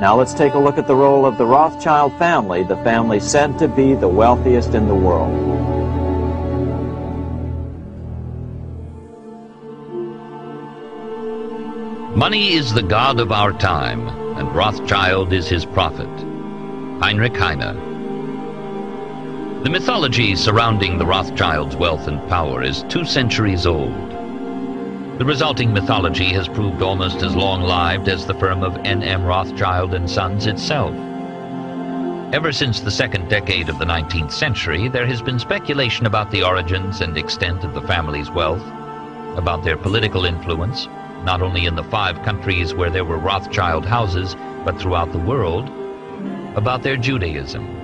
Now let's take a look at the role of the Rothschild family, the family said to be the wealthiest in the world. Money is the god of our time, and Rothschild is his prophet. Heinrich Heine. The mythology surrounding the Rothschilds' wealth and power is 2 centuries old. The resulting mythology has proved almost as long-lived as the firm of N.M. Rothschild and Sons itself. Ever since the second decade of the 19th century, there has been speculation about the origins and extent of the family's wealth, about their political influence, not only in the 5 countries where there were Rothschild houses, but throughout the world, about their Judaism.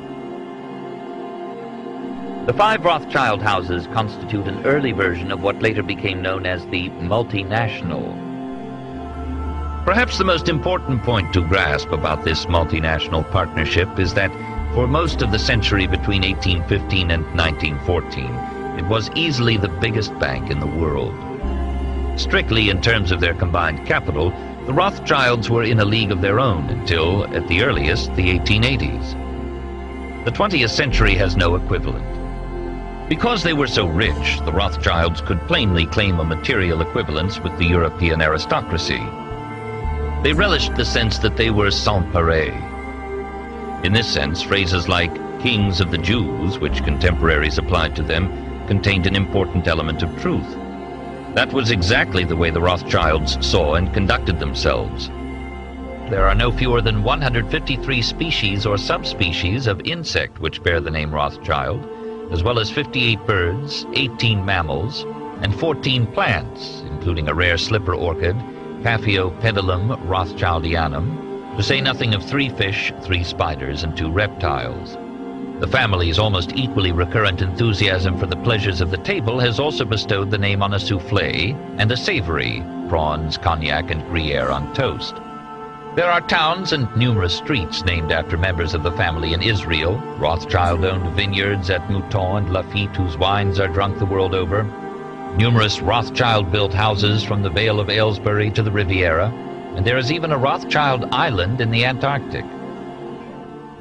The 5 Rothschild houses constitute an early version of what later became known as the multinational. Perhaps the most important point to grasp about this multinational partnership is that for most of the century between 1815 and 1914, it was easily the biggest bank in the world. Strictly in terms of their combined capital, the Rothschilds were in a league of their own until, at the earliest, the 1880s. The 20th century has no equivalent. Because they were so rich, the Rothschilds could plainly claim a material equivalence with the European aristocracy. They relished the sense that they were sans pareil. In this sense, phrases like kings of the Jews, which contemporaries applied to them, contained an important element of truth. That was exactly the way the Rothschilds saw and conducted themselves. There are no fewer than 153 species or subspecies of insect which bear the name Rothschild, as well as 58 birds, 18 mammals, and 14 plants, including a rare slipper orchid, Paphiopedilum rothschildianum, to say nothing of 3 fish, 3 spiders, and 2 reptiles. The family's almost equally recurrent enthusiasm for the pleasures of the table has also bestowed the name on a soufflé and a savory, prawns, cognac, and Gruyere on toast. There are towns and numerous streets named after members of the family in Israel. Rothschild-owned vineyards at Mouton and Lafitte whose wines are drunk the world over. Numerous Rothschild-built houses from the Vale of Aylesbury to the Riviera. And there is even a Rothschild island in the Antarctic.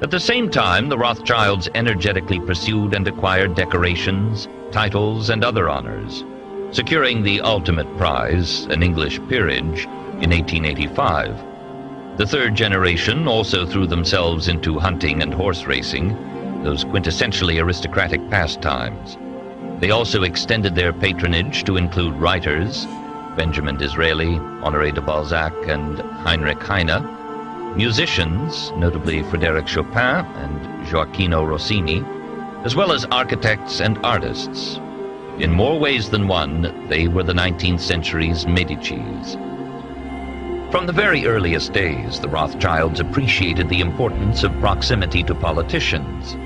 At the same time, the Rothschilds energetically pursued and acquired decorations, titles, and other honors, securing the ultimate prize, an English peerage, in 1885. The 3rd generation also threw themselves into hunting and horse racing, those quintessentially aristocratic pastimes. They also extended their patronage to include writers, Benjamin Disraeli, Honoré de Balzac, and Heinrich Heine, musicians, notably Frédéric Chopin and Gioacchino Rossini, as well as architects and artists. In more ways than one, they were the 19th century's Medicis. From the very earliest days, the Rothschilds appreciated the importance of proximity to politicians,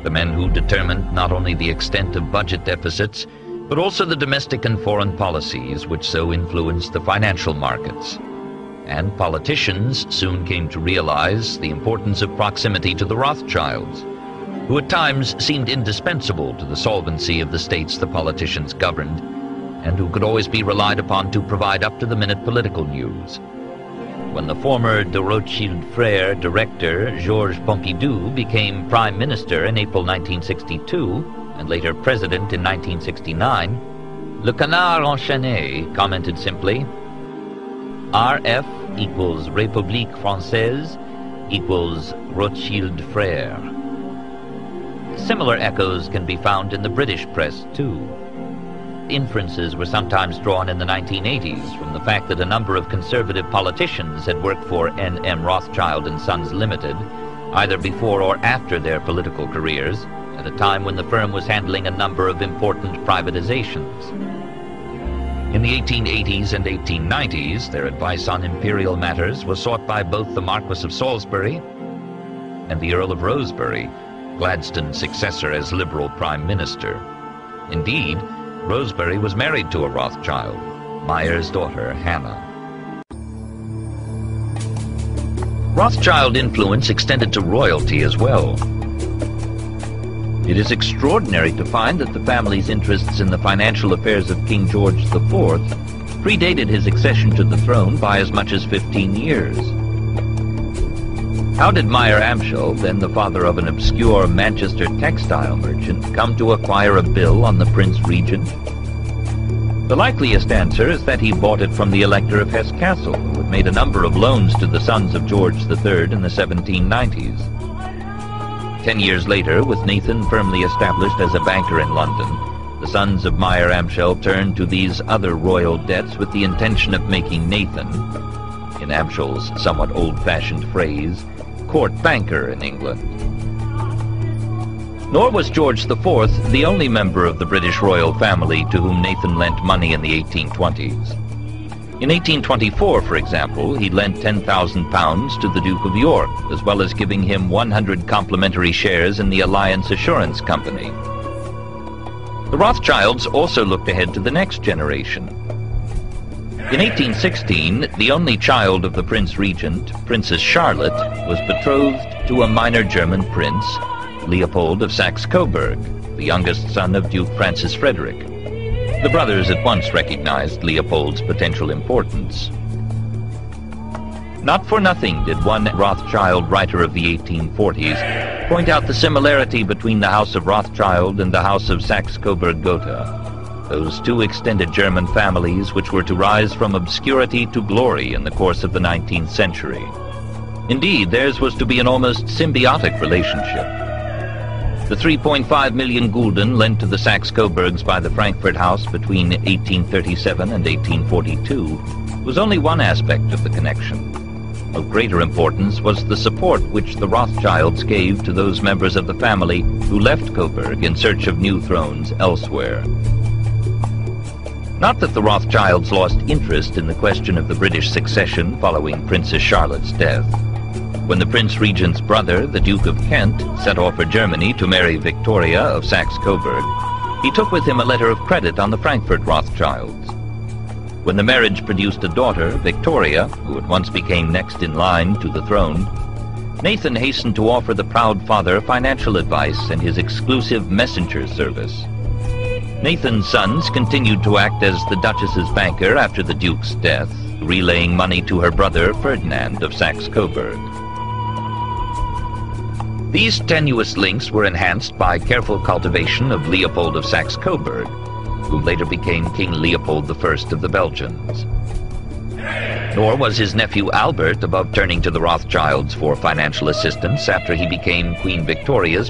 the men who determined not only the extent of budget deficits, but also the domestic and foreign policies which so influenced the financial markets. And politicians soon came to realize the importance of proximity to the Rothschilds, who at times seemed indispensable to the solvency of the states the politicians governed, and who could always be relied upon to provide up-to-the-minute political news. When the former de Rothschild frère director, Georges Pompidou, became prime minister in April 1962, and later president in 1969, Le Canard Enchaîné commented simply, RF equals République Française equals Rothschild Frère. Similar echoes can be found in the British press, too. Inferences were sometimes drawn in the 1980s from the fact that a number of conservative politicians had worked for N.M. Rothschild and Sons Limited, either before or after their political careers, at a time when the firm was handling a number of important privatizations. In the 1880s and 1890s, their advice on imperial matters was sought by both the Marquis of Salisbury and the Earl of Rosebery, Gladstone's successor as Liberal Prime Minister. Indeed, Rosebery was married to a Rothschild, Meyer's daughter, Hannah. Rothschild influence extended to royalty as well. It is extraordinary to find that the family's interests in the financial affairs of King George IV predated his accession to the throne by as much as 15 years. How did Meyer Amschel, then the father of an obscure Manchester textile merchant, come to acquire a bill on the Prince Regent? The likeliest answer is that he bought it from the Elector of Hesse-Kassel, who had made a number of loans to the sons of George III in the 1790s. 10 years later, with Nathan firmly established as a banker in London, the sons of Meyer Amschel turned to these other royal debts with the intention of making Nathan, in Amschel's somewhat old-fashioned phrase, court banker in England. Nor was George IV the only member of the British royal family to whom Nathan lent money in the 1820s. In 1824, for example, he lent £10,000 to the Duke of York, as well as giving him 100 complimentary shares in the Alliance Assurance Company. The Rothschilds also looked ahead to the next generation. In 1816, the only child of the Prince Regent, Princess Charlotte, was betrothed to a minor German prince, Leopold of Saxe-Coburg, the youngest son of Duke Francis Frederick. The brothers at once recognized Leopold's potential importance. Not for nothing did one Rothschild writer of the 1840s point out the similarity between the House of Rothschild and the House of Saxe-Coburg-Gotha, those two extended German families which were to rise from obscurity to glory in the course of the 19th century. Indeed, theirs was to be an almost symbiotic relationship. The 3.5 million gulden lent to the Saxe-Coburgs by the Frankfurt House between 1837 and 1842 was only one aspect of the connection. Of greater importance was the support which the Rothschilds gave to those members of the family who left Coburg in search of new thrones elsewhere. Not that the Rothschilds lost interest in the question of the British succession following Princess Charlotte's death. When the Prince Regent's brother, the Duke of Kent, set off for Germany to marry Victoria of Saxe-Coburg, he took with him a letter of credit on the Frankfurt Rothschilds. When the marriage produced a daughter, Victoria, who at once became next in line to the throne, Nathan hastened to offer the proud father financial advice and his exclusive messenger service. Nathan's sons continued to act as the Duchess's banker after the Duke's death, relaying money to her brother Ferdinand of Saxe-Coburg. These tenuous links were enhanced by careful cultivation of Leopold of Saxe-Coburg, who later became King Leopold I of the Belgians. Nor was his nephew Albert above turning to the Rothschilds for financial assistance after he became Queen Victoria's